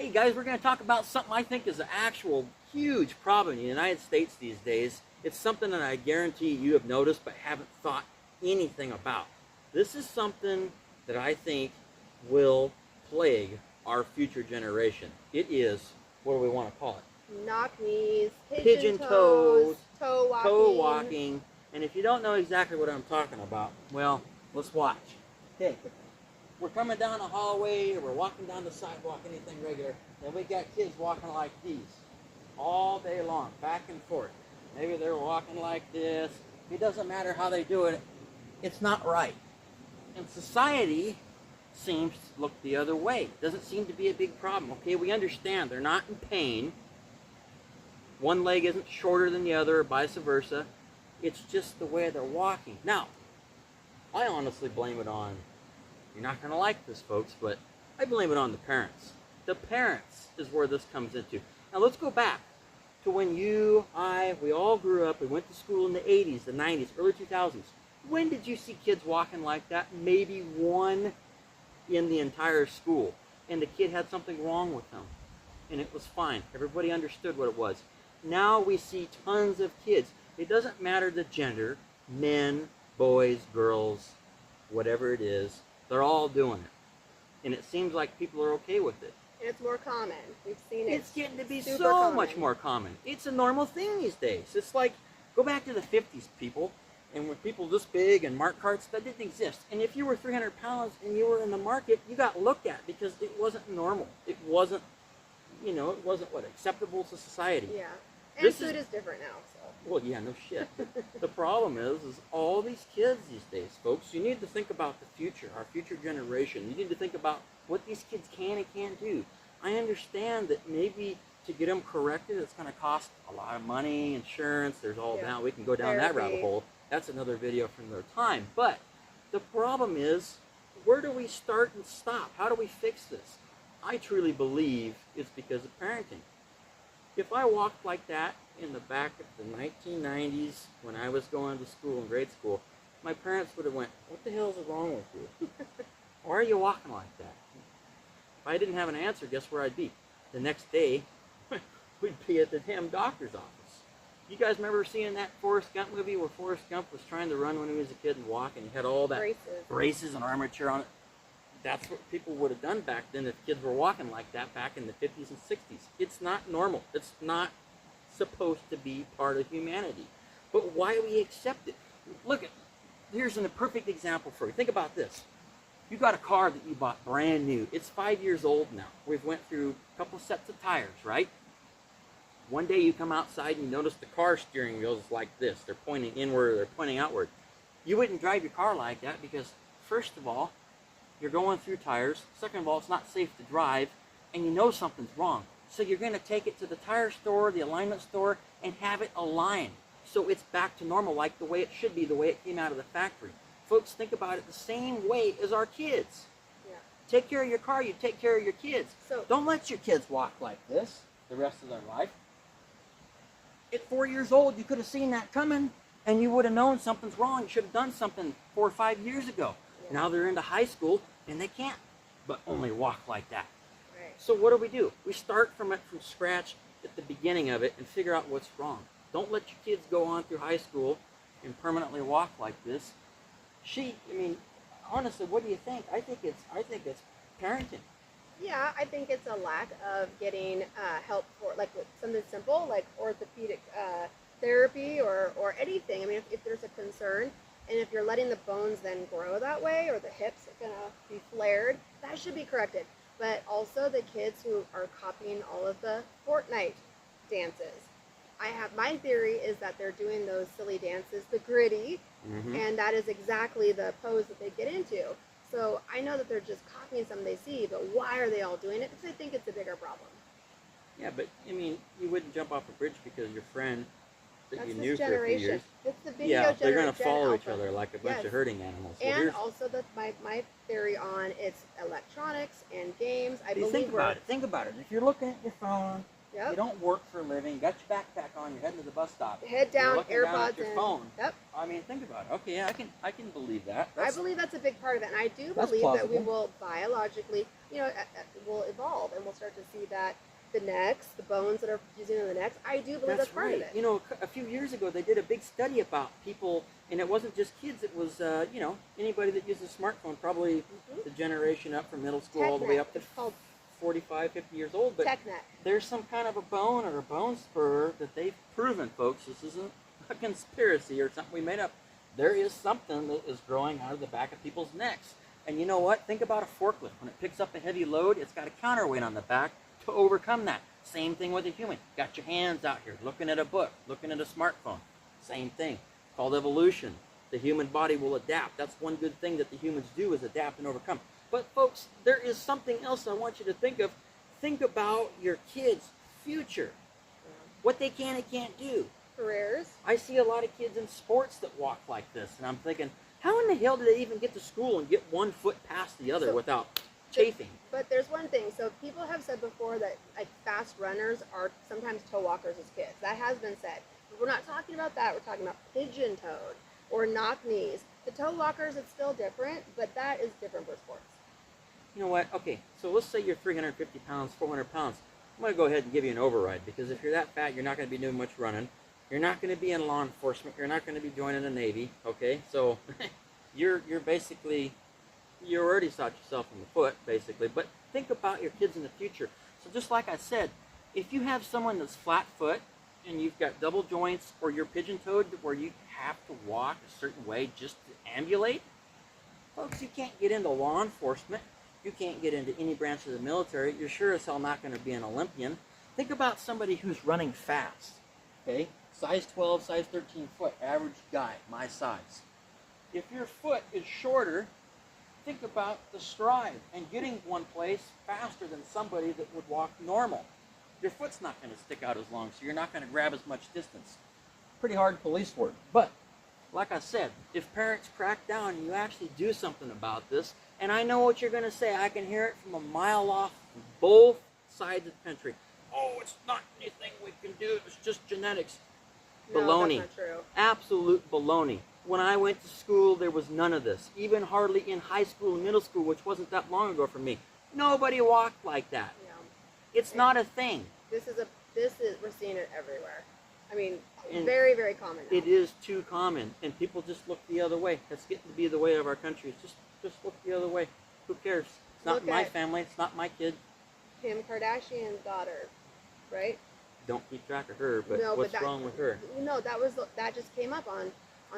Hey guys, we're going to talk about something I think is an actual huge problem in the United States these days. It's something that I guarantee you have noticed but haven't thought anything about. This is something that I think will plague our future generation. It is, what do we want to call it? Knock knees, Pigeon toes, toe walking. And if you don't know exactly what I'm talking about, well, let's watch. Okay. We're coming down a hallway, or we're walking down the sidewalk, anything regular, and we got kids walking like these all day long, back and forth. Maybe they're walking like this. It doesn't matter how they do it. It's not right. And society seems to look the other way. It doesn't seem to be a big problem. Okay, we understand they're not in pain. One leg isn't shorter than the other, or vice versa. It's just the way they're walking. Now, I honestly blame it on, you're not going to like this, folks, but I blame it on the parents. The parents is where this comes into. Now, let's go back to when you, we all grew up. We went to school in the 80s, the 90s, early 2000s. When did you see kids walking like that? Maybe one in the entire school. And the kid had something wrong with them. And it was fine. Everybody understood what it was. Now we see tons of kids. It doesn't matter the gender, men, boys, girls, whatever it is. They're all doing it. And it seems like people are okay with it. And it's more common. We've seen it. It's getting to be so much more common. It's a normal thing these days. It's like, go back to the 50s, people. And when people this big and mark carts, that didn't exist. And if you were 300 pounds and you were in the market, you got looked at because it wasn't normal. It wasn't, it wasn't what, acceptable to society. Yeah. And food is different now, so. Well, yeah, no shit. The problem is all these kids these days, folks, you need to think about the future, our future generation. You need to think about what these kids can and can't do. I understand that maybe to get them corrected, it's going to cost a lot of money, insurance, there's all that. We can go down that rabbit hole. That's another video from another time. But the problem is, where do we start and stop? How do we fix this? I truly believe it's because of parenting. If I walked like that in the back of the 1990s when I was going to school in grade school, my parents would have went, what the hell is wrong with you? Why are you walking like that? If I didn't have an answer, guess where I'd be? The next day, we'd be at the damn doctor's office. You guys remember seeing that Forrest Gump movie where Forrest Gump was trying to run when he was a kid and walk, and he had all that braces and armature on it? That's what people would have done back then if kids were walking like that back in the 50s and 60s. It's not normal. It's not supposed to be part of humanity. But why do we accept it? Look, here's a perfect example for you. Think about this. You got a car that you bought brand new. It's 5 years old now. We've went through a couple sets of tires, right? One day you come outside and you notice the car steering wheels like this. They're pointing inward or they're pointing outward. You wouldn't drive your car like that because, first of all, you're going through tires. Second of all, it's not safe to drive, and you know something's wrong. So you're going to take it to the tire store, the alignment store, and have it aligned so it's back to normal, like the way it should be, the way it came out of the factory. Folks, think about it the same way as our kids. Yeah. Take care of your car, you take care of your kids. So don't let your kids walk like this the rest of their life. At 4 years old, you could have seen that coming, and you would have known something's wrong. You should have done something 4 or 5 years ago. Now they're into high school, and they can't but only walk like that. Right. So what do? We start from scratch at the beginning of it and figure out what's wrong. Don't let your kids go on through high school and permanently walk like this. Honestly, what do you think? I think it's parenting. Yeah, I think it's a lack of getting help for something simple like orthopedic therapy or anything. I mean, if there's a concern. And if you're letting the bones then grow that way, or the hips are going to be flared, that should be corrected. But also the kids who are copying all of the Fortnite dances. My theory is that they're doing those silly dances, the gritty, and that is exactly the pose that they get into. So I know that they're just copying something they see, but why are they all doing it? Because I think it's a bigger problem. Yeah, but, you wouldn't jump off a bridge because your friend that you That's knew this for a few years. generation. It's the video they're going to follow each alpha. other like a bunch of herding animals. So And also my theory on it's electronics and games. I believe think about it. Think about it. If you're looking at your phone, Yep. You don't work for a living. You got your backpack on. You're heading to the bus stop. Head down, You're looking AirPods down at your in. phone. Yep. I mean, think about it. Okay, yeah, I can believe that. I believe that's a big part of it, and I do That's believe that we plausible. will biologically, will evolve, and we'll start to see that the necks, the bones that are fusing in the necks. I do believe that's part of it. You know, a few years ago they did a big study about people, and it wasn't just kids. It was anybody that uses a smartphone, probably the generation up from middle school all the way up to It's called 45, 50 years old. But tech neck. there's some kind of a bone or a bone spur that they've proven, folks. This isn't a conspiracy or something we made up. There is something that is growing out of the back of people's necks. And you know what? Think about a forklift. When it picks up a heavy load, it's got a counterweight on the back to overcome that. Same thing with a human. Got your hands out here, looking at a book, looking at a smartphone. Same thing. Called evolution. The human body will adapt. That's one good thing that the humans do, is adapt and overcome. But folks, there is something else I want you to think of. Think about your kids' future. What they can and can't do. Careers. I see a lot of kids in sports that walk like this, and I'm thinking, how in the hell do they even get to school and get one foot past the other without chafing? But there's one thing. So people have said before that like fast runners are sometimes toe walkers as kids. That has been said. But we're not talking about that. We're talking about pigeon-toed or knock knees. The toe walkers, it's still different, but that is different for sports. You know what? Okay, so let's say you're 350 pounds, 400 pounds. I'm going to go ahead and give you an override, because if you're that fat, you're not going to be doing much running. You're not going to be in law enforcement. You're not going to be joining the Navy. Okay, so you're basically, you already shot yourself in the foot, basically. But think about your kids in the future. So just like I said, if you have someone that's flat foot and you've got double joints, or you're pigeon-toed where you have to walk a certain way just to ambulate, folks, you can't get into law enforcement. You can't get into any branch of the military. You're sure as hell not going to be an Olympian. Think about somebody who's running fast, okay? Size 12, size 13 foot, average guy, my size. If your foot is shorter, think about the stride and getting one place faster than somebody that would walk normal. Your foot's not going to stick out as long, so you're not going to grab as much distance. Pretty hard police work. But, like I said, if parents crack down and you actually do something about this, and I know what you're going to say, I can hear it from a mile off from both sides of the country. Oh, it's not anything we can do, it's just genetics. Baloney. No, that's not true. Absolute baloney. When I went to school, there was none of this. Even hardly in high school and middle school, which wasn't that long ago for me. Nobody walked like that. Yeah. It's not a thing. We're seeing it everywhere. I mean, And very, very common now. It is too common, and people just look the other way. That's getting to be the way of our country. It's just look the other way. Who cares? It's not Look my at- family. It's not my kid. Kim Kardashian's daughter, right? Don't keep track of her, but No, what's but wrong with her? No, that just came up on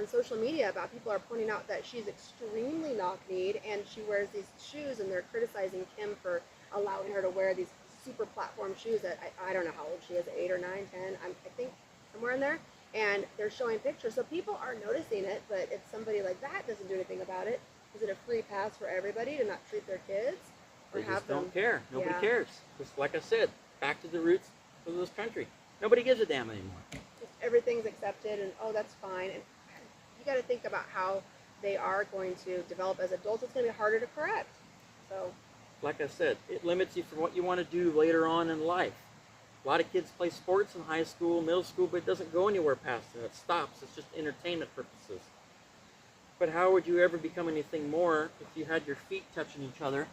social media about people are pointing out that she's extremely knock-kneed and she wears these shoes, and they're criticizing Kim for allowing her to wear these super platform shoes that I don't know how old she is, 8 or 9, 10, I think somewhere in there, and they're showing pictures. So people are noticing it, but if somebody like that doesn't do anything about it, is it a free pass for everybody to not treat their kids? Or They have just don't them, care. Nobody Yeah. cares. Just like I said, back to the roots of this country. Nobody gives a damn anymore. just everything's accepted and oh, that's fine. And you got to think about how they are going to develop as adults. It's going to be harder to correct. So Like I said, it limits you from what you want to do later on in life. A lot of kids play sports in high school, middle school, but it doesn't go anywhere past that. It stops. It's just entertainment purposes. But how would you ever become anything more if you had your feet touching each other?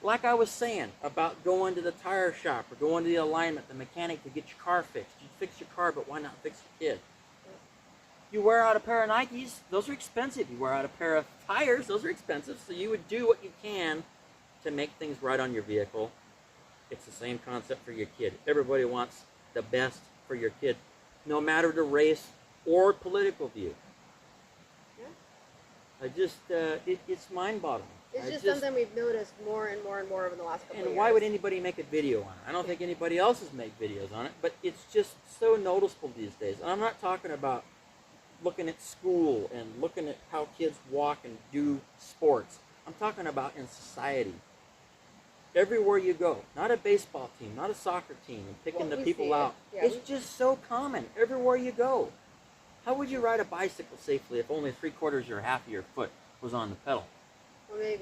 Like I was saying about going to the tire shop or going to the alignment, the mechanic to get your car fixed. You fix your car, but why not fix your kid? You wear out a pair of Nikes, those are expensive. You wear out a pair of tires, those are expensive. So you would do what you can to make things right on your vehicle. It's the same concept for your kid. Everybody wants the best for your kid, no matter the race or political view. yeah. It's mind-boggling. It's just something we've noticed more and more and more over the last couple of years. And why would anybody make a video on it? I don't think anybody else has made videos on it, but it's just so noticeable these days. And I'm not talking about looking at school and looking at how kids walk and do sports. I'm talking about in society. Everywhere you go, not a baseball team, not a soccer team, and picking the We people see it. out. Yeah, It's just so common everywhere you go. How would you ride a bicycle safely if only 3/4 or half of your foot was on the pedal? Well, Well,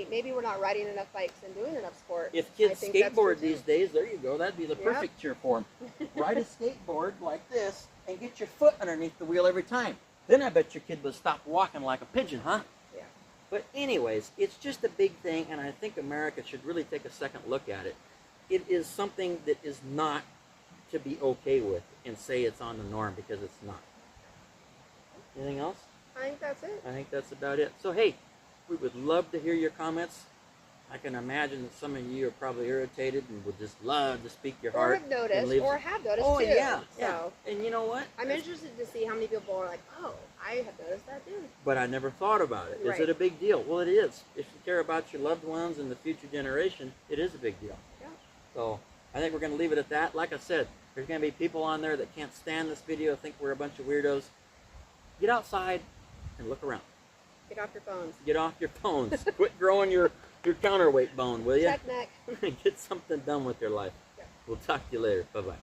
maybe we're not riding enough bikes and doing enough sport. If I kids think that's true, skateboard these too. days, there you go. That'd be the Yep. perfect cheer for them. Ride a skateboard like this and get your foot underneath the wheel every time. Then I bet your kid would stop walking like a pigeon, huh? Yeah. But anyways, it's just a big thing, and I think America should really take a second look at it. It is something that is not to be okay with and say it's on the norm, because it's not. Anything else? I think that's it. I think that's about it. So hey, we would love to hear your comments. I can imagine that some of you are probably irritated and would just love to speak your Or heart. have noticed, and leave- or have noticed Oh too. yeah, So yeah. And you know what? I'm interested to see how many people are like, oh, I have noticed that too. But I never thought about it. Is Right. it a big deal? Well, it is. If you care about your loved ones and the future generation, it is a big deal. Yeah. So I think we're going to leave it at that. Like I said, there's going to be people on there that can't stand this video, think we're a bunch of weirdos. Get outside and look around. Get off your phones. Get off your phones. Quit growing your counterweight bone, will you? Check neck. Get something done with your life. Yeah. We'll talk to you later. Bye-bye.